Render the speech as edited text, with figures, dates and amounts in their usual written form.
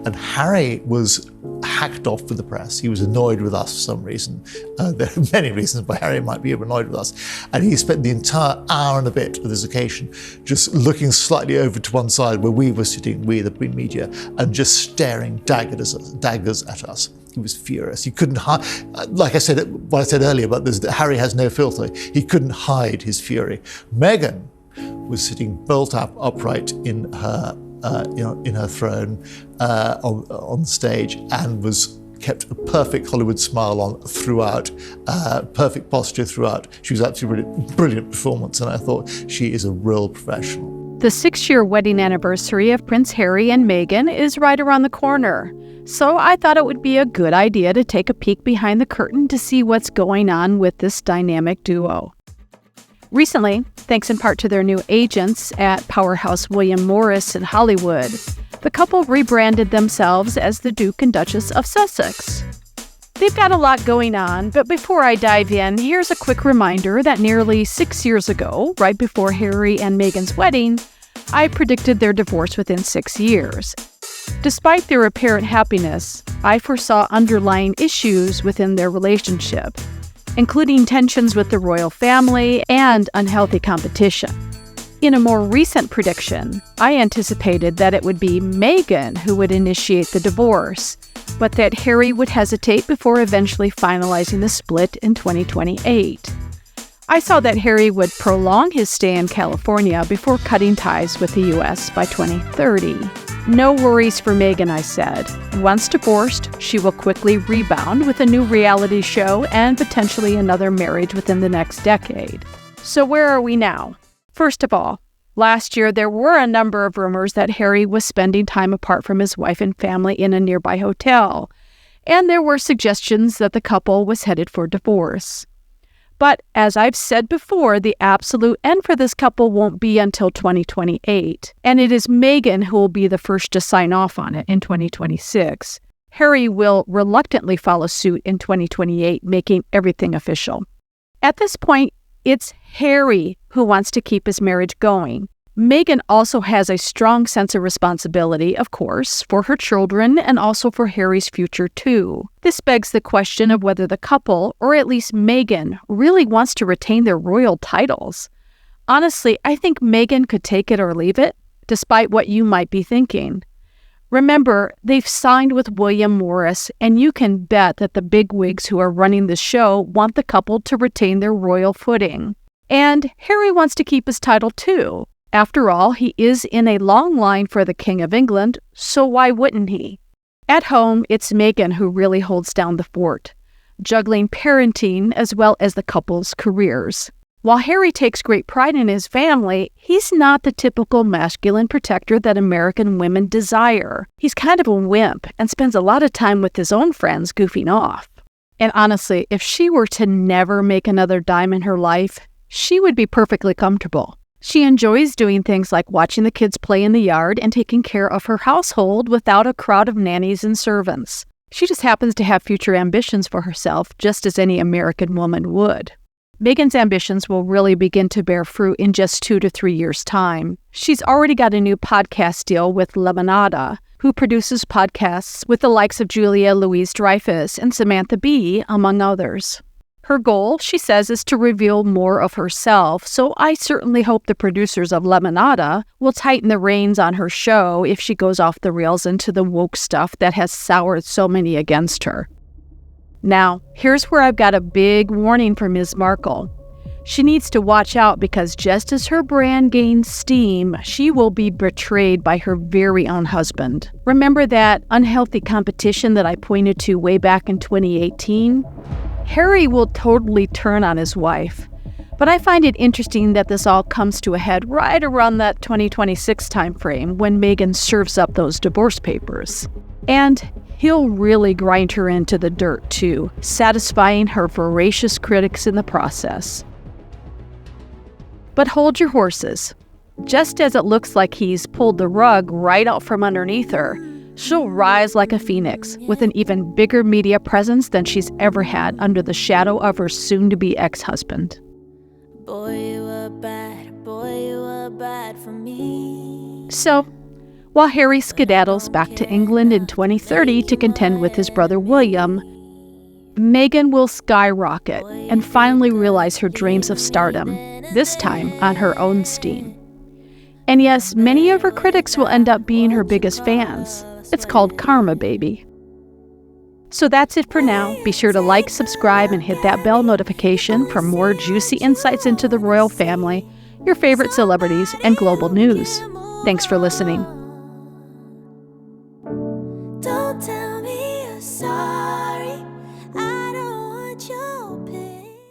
And Harry was hacked off with the press. He was annoyed with us for some reason. There are many reasons why Harry might be annoyed with us. And he spent the entire hour and a bit of this occasion just looking slightly over to one side where we were sitting, we the print media, and just staring daggers at us. He was furious. He couldn't hide, like I said, what I said earlier about this, that Harry has no filter. He couldn't hide his fury. Meghan was sitting bolt upright in her in her throne on stage, and was kept a perfect Hollywood smile on throughout, perfect posture throughout. She was absolutely brilliant performance, and I thought she is a real professional. The 6-year wedding anniversary of Prince Harry and Meghan is right around the corner. So I thought it would be a good idea to take a peek behind the curtain to see what's going on with this dynamic duo. Recently, thanks in part to their new agents at powerhouse William Morris in Hollywood, the couple rebranded themselves as the Duke and Duchess of Sussex. They've got a lot going on, but before I dive in, here's a quick reminder that nearly 6 years ago, right before Harry and Meghan's wedding, I predicted their divorce within 6 years. Despite their apparent happiness, I foresaw underlying issues within their relationship, including tensions with the royal family and unhealthy competition. In a more recent prediction, I anticipated that it would be Meghan who would initiate the divorce, but that Harry would hesitate before eventually finalizing the split in 2028. I saw that Harry would prolong his stay in California before cutting ties with the U.S. by 2030. No worries for Meghan, I said. Once divorced, she will quickly rebound with a new reality show and potentially another marriage within the next decade. So where are we now? First of all, last year there were a number of rumors that Harry was spending time apart from his wife and family in a nearby hotel, and there were suggestions that the couple was headed for divorce. But as I've said before, the absolute end for this couple won't be until 2028, and it is Meghan who will be the first to sign off on it in 2026. Harry will reluctantly follow suit in 2028, making everything official. At this point, it's Harry who wants to keep his marriage going. Meghan also has a strong sense of responsibility, of course, for her children and also for Harry's future too. This begs the question of whether the couple, or at least Meghan, really wants to retain their royal titles. Honestly, I think Meghan could take it or leave it, despite what you might be thinking. Remember, they've signed with William Morris, and you can bet that the bigwigs who are running the show want the couple to retain their royal footing. And Harry wants to keep his title too. After all, he is in a long line for the King of England, so why wouldn't he? At home, it's Meghan who really holds down the fort, juggling parenting as well as the couple's careers. While Harry takes great pride in his family, he's not the typical masculine protector that American women desire. He's kind of a wimp and spends a lot of time with his own friends goofing off. And honestly, if she were to never make another dime in her life, she would be perfectly comfortable. She enjoys doing things like watching the kids play in the yard and taking care of her household without a crowd of nannies and servants. She just happens to have future ambitions for herself, just as any American woman would. Meghan's ambitions will really begin to bear fruit in just 2 to 3 years' time. She's already got a new podcast deal with Lemonada, who produces podcasts with the likes of Julia Louis-Dreyfus and Samantha Bee, among others. Her goal, she says, is to reveal more of herself, so I certainly hope the producers of Lemonada will tighten the reins on her show if she goes off the rails into the woke stuff that has soured so many against her. Now, here's where I've got a big warning for Ms. Markle. She needs to watch out because just as her brand gains steam, she will be betrayed by her very own husband. Remember that unhealthy competition that I pointed to way back in 2018? Harry will totally turn on his wife, but I find it interesting that this all comes to a head right around that 2026 timeframe when Meghan serves up those divorce papers. And he'll really grind her into the dirt too, satisfying her voracious critics in the process. But hold your horses. Just as it looks like he's pulled the rug right out from underneath her, she'll rise like a phoenix with an even bigger media presence than she's ever had under the shadow of her soon-to-be ex-husband. Boy, you were bad for me. So, while Harry skedaddles back to England in 2030 to contend with his brother William, Meghan will skyrocket and finally realize her dreams of stardom, this time on her own steam. And yes, many of her critics will end up being her biggest fans. It's called karma, baby. So that's it for now. Be sure to like, subscribe, and hit that bell notification for more juicy insights into the royal family, your favorite celebrities, and global news. Thanks for listening.